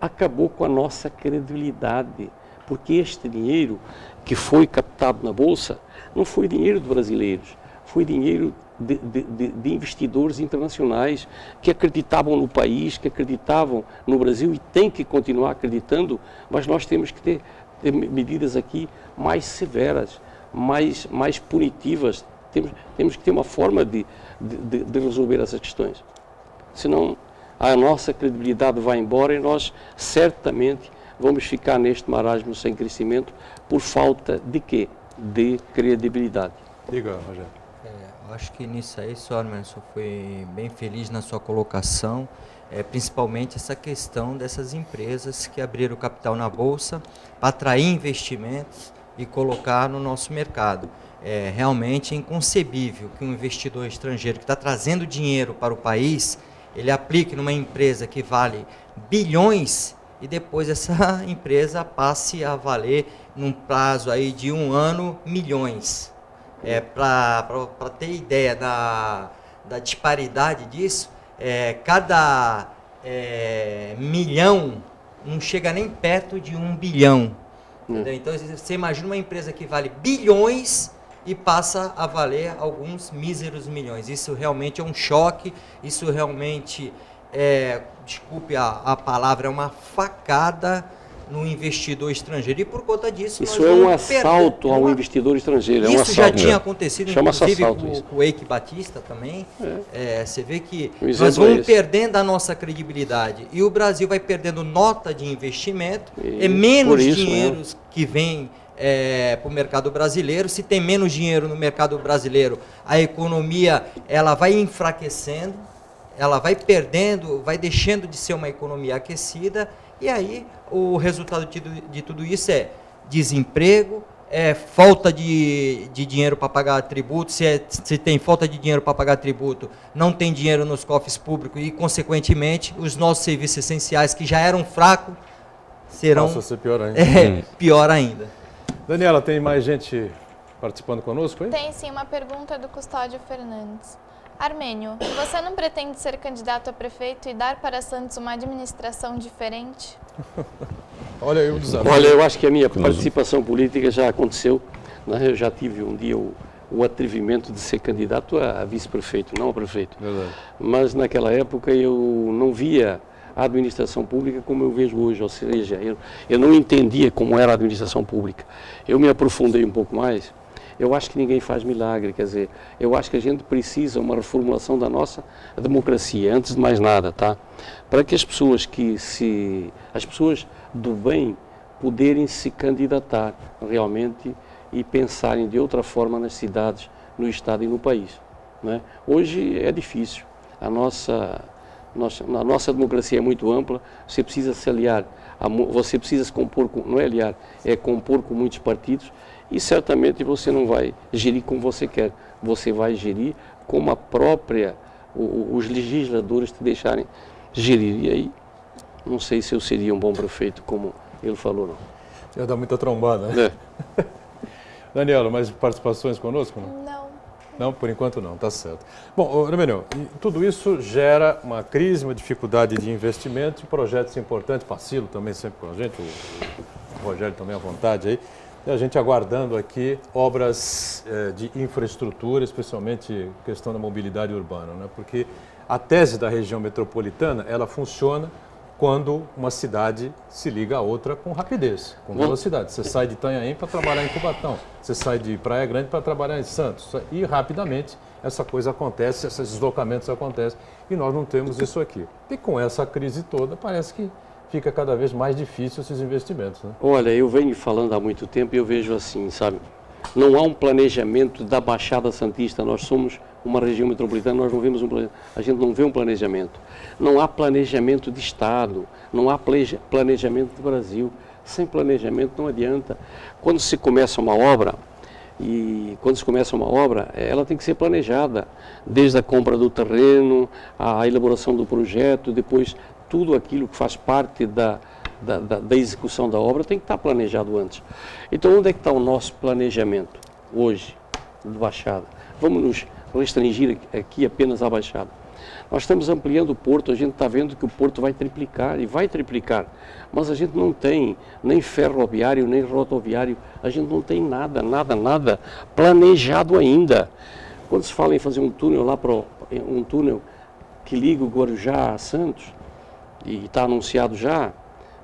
[SPEAKER 3] Acabou com a nossa credibilidade, porque este dinheiro que foi captado na Bolsa não foi dinheiro de brasileiros, foi dinheiro de investidores internacionais que acreditavam no país, que acreditavam no Brasil e têm que continuar acreditando, mas nós temos que ter medidas aqui mais severas, mais punitivas. Temos que ter uma forma de resolver essas questões. Senão a nossa credibilidade vai embora e nós certamente vamos ficar neste marasmo sem crescimento por falta de quê? De credibilidade.
[SPEAKER 2] Diga, Rogério.
[SPEAKER 4] Eu acho que nisso aí, senhor foi bem feliz na sua colocação, principalmente essa questão dessas empresas que abriram capital na Bolsa para atrair investimentos e colocar no nosso mercado. É realmente inconcebível que um investidor estrangeiro que está trazendo dinheiro para o país, ele aplique numa empresa que vale bilhões e depois essa empresa passe a valer, num prazo aí de 1 ano, milhões. Para ter ideia da disparidade disso, cada milhão não chega nem perto de 1 bilhão. Então você imagina uma empresa que vale bilhões e passa a valer alguns míseros milhões. Isso realmente é um choque, isso realmente desculpe a palavra, é uma facada no investidor estrangeiro. E por conta disso...
[SPEAKER 3] Isso é um assalto ao investidor estrangeiro.
[SPEAKER 4] Isso já tinha acontecido, inclusive, com o Eike Batista também. Você vê que nós vamos perdendo a nossa credibilidade. E o Brasil vai perdendo nota de investimento, menos dinheiro que vem para o mercado brasileiro. Se tem menos dinheiro no mercado brasileiro, a economia ela vai enfraquecendo, ela vai perdendo, vai deixando de ser uma economia aquecida. E aí o resultado de tudo isso é desemprego, falta de dinheiro para pagar tributo. Se tem falta de dinheiro para pagar tributo, não tem dinheiro nos cofres públicos e, consequentemente, os nossos serviços essenciais, que já eram fracos, serão
[SPEAKER 2] pior ainda.
[SPEAKER 4] Pior ainda.
[SPEAKER 2] Daniela, tem mais gente participando conosco aí?
[SPEAKER 5] Tem sim, uma pergunta do Custódio Fernandes. Armênio, você não pretende ser candidato a prefeito e dar para Santos uma administração diferente?
[SPEAKER 2] Olha aí o desafio.
[SPEAKER 3] Olha, eu acho que a minha participação política já aconteceu. Né? Eu já tive um dia o atrevimento de ser candidato a vice-prefeito, não a prefeito.
[SPEAKER 2] Verdade.
[SPEAKER 3] Mas naquela época eu não via a administração pública como eu vejo hoje, ou seja, eu não entendia como era a administração pública. Eu me aprofundei um pouco mais. Eu acho que ninguém faz milagre, quer dizer, eu acho que a gente precisa uma reformulação da nossa democracia, antes de mais nada, tá? Para que as pessoas as pessoas do bem poderem se candidatar realmente e pensarem de outra forma nas cidades, no Estado e no país, né? Hoje é difícil, a nossa democracia é muito ampla, você precisa se aliar, você precisa se compor, não é aliar, é compor com muitos partidos, e certamente você não vai gerir como você quer, você vai gerir como os legisladores te deixarem gerir. E aí, não sei se eu seria um bom prefeito, como ele falou, não.
[SPEAKER 2] Ia dar muita trombada, né?
[SPEAKER 3] É.
[SPEAKER 2] Daniela, mais participações conosco? Não?
[SPEAKER 5] Não.
[SPEAKER 2] Não, por enquanto não, tá certo. Bom, Armênio, tudo isso gera uma crise, uma dificuldade de investimento e projetos importantes, Pacilo também sempre com a gente, o Rogério também à vontade aí, e a gente aguardando aqui obras de infraestrutura, especialmente questão da mobilidade urbana, né? Porque a tese da região metropolitana, ela funciona quando uma cidade se liga a outra com rapidez, com velocidade. Você sai de Itanhaém para trabalhar em Cubatão, você sai de Praia Grande para trabalhar em Santos, e rapidamente essa coisa acontece, esses deslocamentos acontecem, e nós não temos isso aqui. E com essa crise toda, parece que fica cada vez mais difícil esses investimentos, né?
[SPEAKER 3] Olha, eu venho falando há muito tempo e eu vejo assim, sabe? Não há um planejamento da Baixada Santista, nós somos uma região metropolitana, nós não vemos a gente não vê um planejamento. Não há planejamento de Estado, não há planejamento do Brasil. Sem planejamento não adianta. Quando se começa uma obra, ela tem que ser planejada, desde a compra do terreno, a elaboração do projeto, depois tudo aquilo que faz parte da execução da obra tem que estar planejado antes. Então, onde é que está o nosso planejamento hoje, de Baixada? Vamos nos restringir aqui apenas à Baixada. Nós estamos ampliando o porto, a gente está vendo que o porto vai triplicar, e vai triplicar, mas a gente não tem nem ferroviário, nem rodoviário, a gente não tem nada planejado ainda. Quando se fala em fazer um túnel um túnel que liga o Guarujá a Santos, e está anunciado já,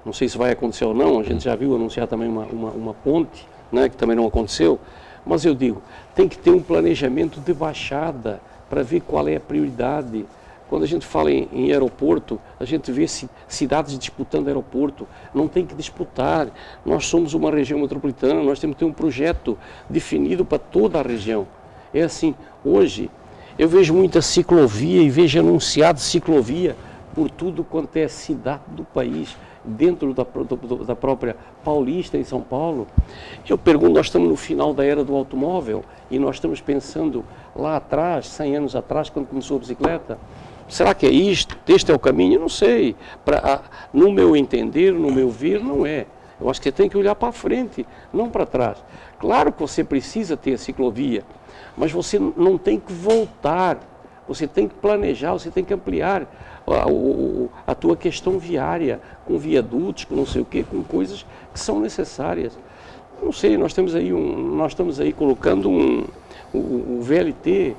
[SPEAKER 3] não sei se vai acontecer ou não, a gente já viu anunciar também uma ponte, né, que também não aconteceu, mas eu digo, tem que ter um planejamento de Baixada para ver qual é a prioridade. Quando a gente fala em aeroporto, a gente vê cidades disputando aeroporto, não tem que disputar, nós somos uma região metropolitana, nós temos que ter um projeto definido para toda a região. É assim, hoje eu vejo muita ciclovia e vejo anunciado ciclovia por tudo quanto é cidade do país, dentro da própria Paulista, em São Paulo. Eu pergunto, nós estamos no final da era do automóvel e nós estamos pensando lá atrás, 100 anos atrás, quando começou a bicicleta. Será que é isto? Este é o caminho? Eu não sei. No meu entender, no meu ver, não é. Eu acho que você tem que olhar para frente, não para trás. Claro que você precisa ter a ciclovia, mas você não tem que voltar. Você tem que planejar, você tem que ampliar a tua questão viária, com viadutos, com não sei o quê, com coisas que são necessárias. Não sei, nós estamos aí colocando o VLT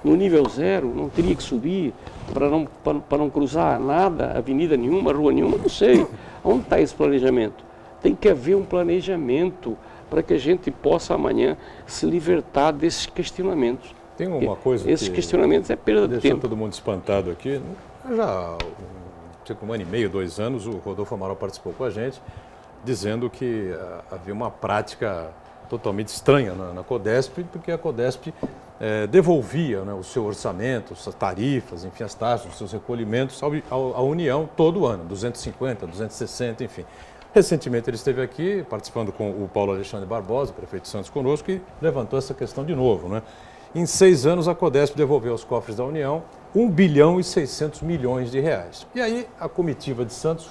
[SPEAKER 3] no nível 0, não teria que subir para não cruzar nada, avenida nenhuma, rua nenhuma, não sei. Onde está esse planejamento? Tem que haver um planejamento para que a gente possa amanhã se libertar desses questionamentos.
[SPEAKER 2] Tem uma coisa
[SPEAKER 3] esses questionamentos é perda de tempo.
[SPEAKER 2] Deixou todo mundo espantado aqui. Já há um ano e meio, 2 anos, o Rodolfo Amaral participou com a gente, dizendo que havia uma prática totalmente estranha na Codesp, porque a Codesp devolvia, né, o seu orçamento, suas tarifas, enfim, as taxas, os seus recolhimentos à União todo ano, 250, 260, enfim. Recentemente ele esteve aqui participando com o Paulo Alexandre Barbosa, prefeito de Santos conosco, e levantou essa questão de novo, né? Em 6 anos, a Codesp devolveu aos cofres da União 1 bilhão e 600 milhões de reais. E aí, a comitiva de Santos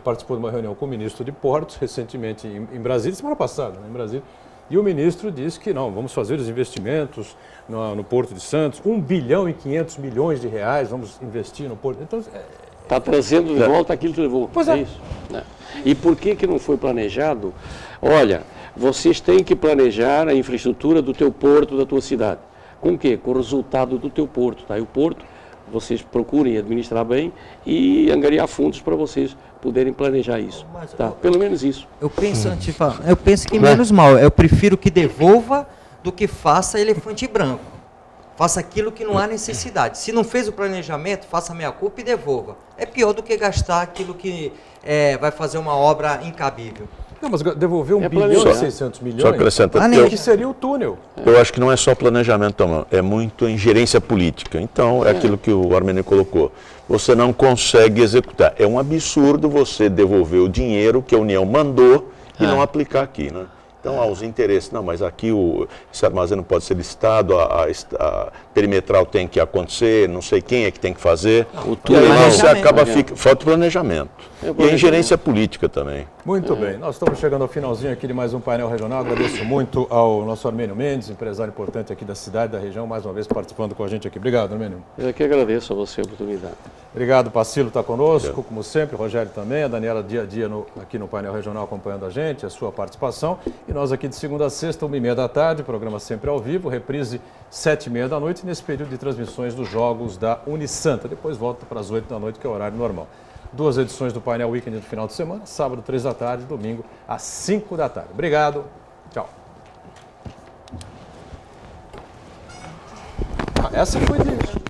[SPEAKER 2] participou de uma reunião com o ministro de Portos, recentemente em Brasília, semana passada, né, em Brasília, e o ministro disse que não, vamos fazer os investimentos no Porto de Santos, 1 bilhão e 500 milhões de reais, vamos investir no Porto. Então,
[SPEAKER 3] Está trazendo de volta aquilo que levou.
[SPEAKER 2] Pois é.
[SPEAKER 3] Isso. Né? E por que não foi planejado? Olha, vocês têm que planejar a infraestrutura do teu porto, da tua cidade. Com o quê? Com o resultado do teu porto. Tá? E o porto, vocês procurem administrar bem e angariar fundos para vocês poderem planejar isso. Tá? Pelo menos isso.
[SPEAKER 4] Eu penso que menos mal. Eu prefiro que devolva do que faça elefante branco. Faça aquilo que não há necessidade. Se não fez o planejamento, faça a meia-culpa e devolva. É pior do que gastar aquilo que vai fazer uma obra incabível.
[SPEAKER 2] Não, mas devolver 1 bilhão
[SPEAKER 3] planejar.
[SPEAKER 2] e 600 milhões,
[SPEAKER 1] Só acrescenta,
[SPEAKER 2] que seria o túnel.
[SPEAKER 1] eu acho que não é só planejamento, não, é muito ingerência política. Então, é aquilo que o Armênio colocou. Você não consegue executar. É um absurdo você devolver o dinheiro que a União mandou e não aplicar aqui, né? Então, há os interesses. Não, mas aqui esse armazém não pode ser licitado, a perimetral tem que acontecer, não sei quem é que tem que fazer. E aí você acaba, falta planejamento. E a ingerência política também.
[SPEAKER 2] Muito bem, nós estamos chegando ao finalzinho aqui de mais um painel regional. Agradeço muito ao nosso Armênio Mendes, empresário importante aqui da cidade, da região, mais uma vez participando com a gente aqui. Obrigado, Armênio.
[SPEAKER 3] Eu que agradeço a você a oportunidade.
[SPEAKER 2] Obrigado, Pacilo está conosco, como sempre, Rogério também, a Daniela dia a dia aqui no painel regional acompanhando a gente, a sua participação. E nós aqui de segunda a sexta, 1h30 da tarde, programa sempre ao vivo, reprise 7h30 da noite, nesse período de transmissões dos jogos da Unisanta. Depois volta para as 8 da noite, que é o horário normal. 2 edições do painel Weekend no final de semana, sábado 3 da tarde, domingo às 5 da tarde. Obrigado, tchau. Essa foi de...